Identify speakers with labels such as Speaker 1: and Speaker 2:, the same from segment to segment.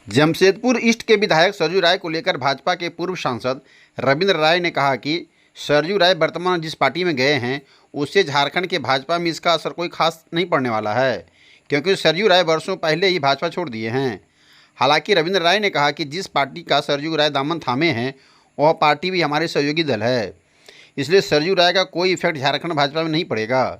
Speaker 1: Jamshedpur east के विधायक सरजू राय को लेकर भाजपा के पूर्व सांसद रविंद्र राय ने कहा कि सरजू राय वर्तमान जिस पार्टी में गए हैं उससे झारखंड के भाजपा में इसका असर कोई खास नहीं पड़ने वाला है, क्योंकि सरजू राय वर्षों पहले ही भाजपा छोड़ दिए हैं। हालांकि रविंद्र राय ने कहा कि जिस पार्टी का सरजू राय दामन थामे हैं वह पार्टी भी हमारे सहयोगी दल है, इसलिए सरजू राय का कोई इफेक्ट झारखंड भाजपा में नहीं पड़ेगा।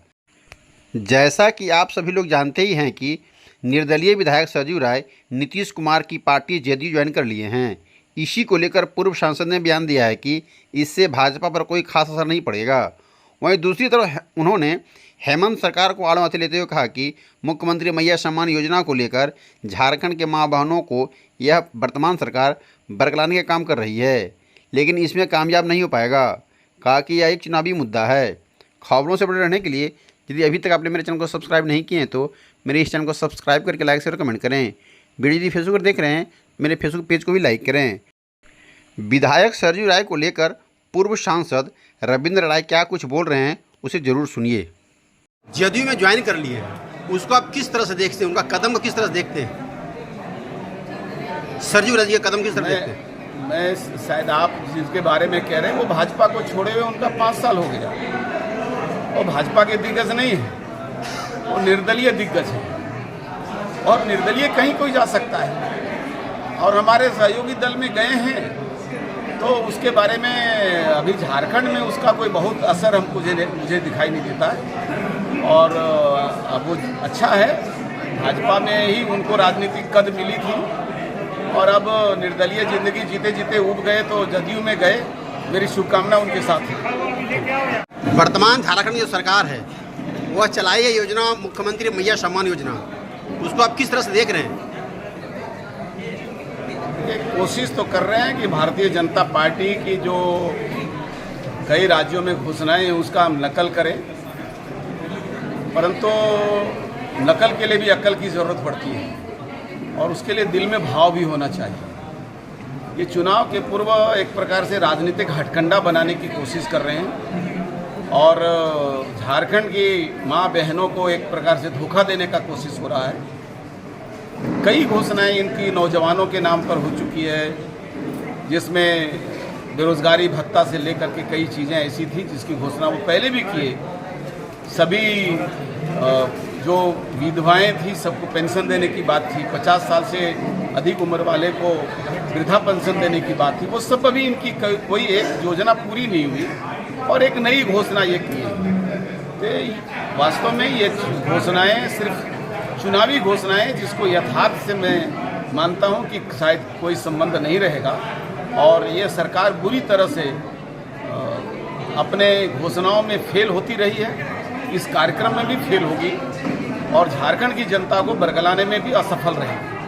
Speaker 1: जैसा कि आप सभी लोग जानते ही हैं कि निर्दलीय विधायक सरजू राय नीतीश कुमार की पार्टी जेडीयू ज्वाइन कर लिए हैं। इसी को लेकर पूर्व सांसद ने बयान दिया है कि इससे भाजपा पर कोई खास असर नहीं पड़ेगा। वहीं दूसरी तरफ उन्होंने हेमंत सरकार को आड़ हाथे लेते हुए कहा कि मुख्यमंत्री मैया सम्मान योजना को लेकर झारखंड के मां बहनों को यह वर्तमान सरकार बरगलाने का काम कर रही है, लेकिन इसमें कामयाब नहीं हो पाएगा। कहा कि यह एक चुनावी मुद्दा है। खबरों से जुड़े रहने के लिए यदि अभी तक आपने मेरे चैनल को सब्सक्राइब नहीं किए हैं तो मेरे इस चैनल को सब्सक्राइब करके लाइक शेयर कमेंट करें। वीडियो यदि फेसबुक पर देख रहे हैं मेरे फेसबुक पेज को भी लाइक करें। विधायक सरजू राय को लेकर पूर्व सांसद रविंद्र राय क्या कुछ बोल रहे हैं उसे जरूर सुनिए।
Speaker 2: जदयू में ज्वाइन कर लिए, उसको आप किस तरह से देखते हैं, उनका कदम को किस तरह से देखते हैं? सरजू राय का कदम किस तरह देखते हैं?
Speaker 3: मैं शायद आप जिसके बारे में कह रहे हैं वो भाजपा को छोड़े हुए उनका 5 साल हो गया। वो भाजपा के दिग्गज नहीं है, वो निर्दलीय दिग्गज है और निर्दलीय कहीं कोई जा सकता है। और हमारे सहयोगी दल में गए हैं तो उसके बारे में अभी झारखंड में उसका कोई बहुत असर हमको मुझे दिखाई नहीं देता है। और अब वो अच्छा है, भाजपा में ही उनको राजनीतिक कद मिली थी और अब निर्दलीय जिंदगी जीते जीते उब गए तो जदयू में गए। मेरी शुभकामना उनके साथ है।
Speaker 2: वर्तमान झारखंड की जो सरकार है वह चलाई है योजना मुख्यमंत्री मैया सम्मान योजना, उसको आप किस तरह से देख रहे हैं?
Speaker 3: एक कोशिश तो कर रहे हैं कि भारतीय जनता पार्टी की जो कई राज्यों में घोषणाएं हैं उसका हम नकल करें, परंतु नकल के लिए भी अक्ल की ज़रूरत पड़ती है और उसके लिए दिल में भाव भी होना चाहिए। ये चुनाव के पूर्व एक प्रकार से राजनीतिक हथकंडा बनाने की कोशिश कर रहे हैं और झारखंड की माँ बहनों को एक प्रकार से धोखा देने का कोशिश हो रहा है। कई घोषणाएं इनकी नौजवानों के नाम पर हो चुकी है, जिसमें बेरोजगारी भत्ता से लेकर के कई चीज़ें ऐसी थी जिसकी घोषणा वो पहले भी किए। सभी जो विधवाएं थी सबको पेंशन देने की बात थी, 50 साल से अधिक उम्र वाले को वृद्धा पेंशन देने की बात थी, वो सब अभी इनकी कोई एक योजना पूरी नहीं हुई और एक नई घोषणा ये की है। तो वास्तव में ये घोषणाएं सिर्फ चुनावी घोषणाएं जिसको यथार्थ से मैं मानता हूं कि शायद कोई संबंध नहीं रहेगा और ये सरकार बुरी तरह से अपने घोषणाओं में फेल होती रही है, इस कार्यक्रम में भी फेल होगी और झारखंड की जनता को बरगलाने में भी असफल रहेगी।